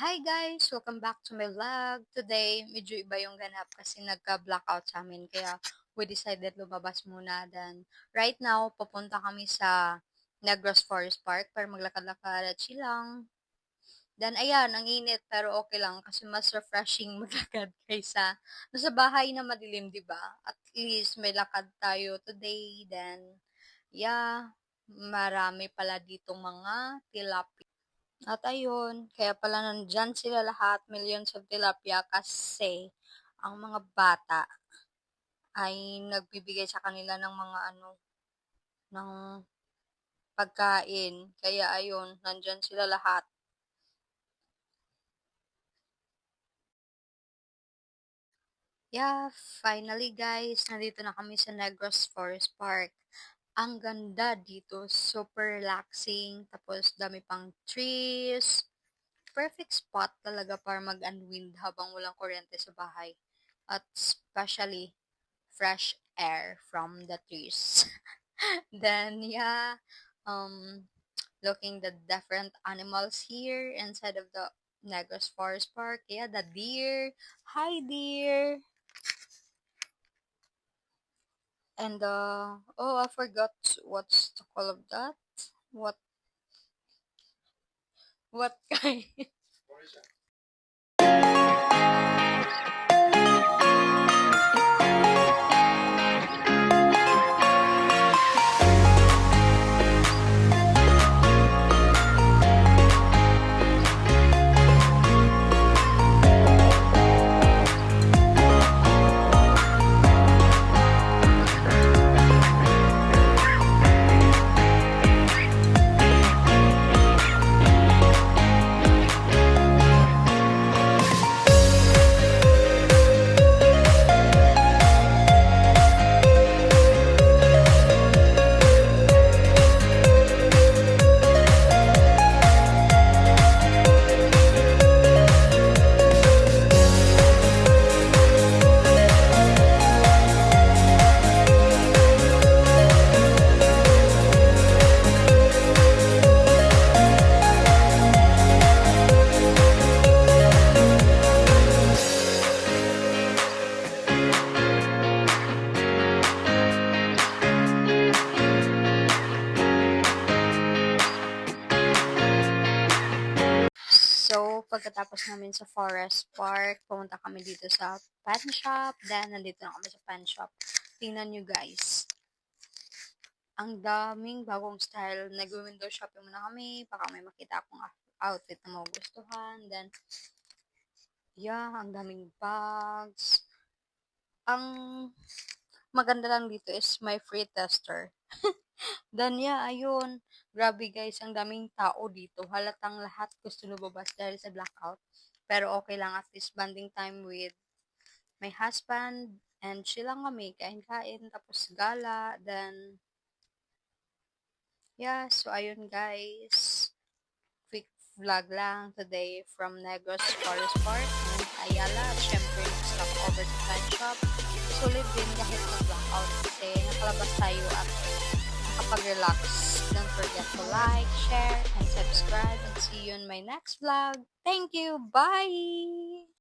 Hi guys! Welcome back to my vlog. Today, medyo iba yung ganap kasi nagka-blackout sa amin. Kaya we decided lumabas muna. Then, right now, papunta kami sa Negros Forest Park para maglakad-lakad at chill lang. Then, ayan, ang init pero okay lang kasi mas refreshing maglakad kaysa nasa bahay na madilim, di ba? At least may lakad tayo today. Then, yeah, marami pala ditong mga tilapia. At ayun, kaya pala nandyan sila lahat, millions of tilapia kasi ang mga bata ay nagbibigay sa kanila ng mga ng pagkain. Kaya ayun, nandyan sila lahat. Yeah, finally guys, nandito na kami sa Negros Forest Park. Ang ganda dito, super relaxing, tapos dami pang trees. Perfect spot talaga para mag-unwind habang walang kuryente sa bahay. At especially, fresh air from the trees. Then, yeah, um, looking the different animals here inside of the Negros Forest Park. Yeah, the deer. Hi, deer. And, oh, I forgot what's the call of that. What, what kind? So, pagkatapos namin sa Forest Park, pumunta kami dito sa pen shop. Then, nandito na kami sa pen shop. Tingnan nyo guys. Ang daming bagong style. Nag-window shopping muna kami. Baka may makita akong outfit na magugustuhan. Then, yeah, ang daming bags. Ang maganda lang dito is my free tester. Then yeah, ayun. Grabe guys, ang daming tao dito. Halatang lahat gusto lumabas dahil sa blackout. Pero okay lang, at least bonding time with my husband. And chill lang kami, kain-kain, tapos gala. Then, yeah, so ayun guys. Quick vlog lang today from Negros Forest Park and Ayala. At syempre, stop over to fan shop. Sulit din kahit mag-blackout kasi nakalabas tayo at nakapag-relax. Don't forget to like, share, and subscribe. And see you in my next vlog. Thank you. Bye!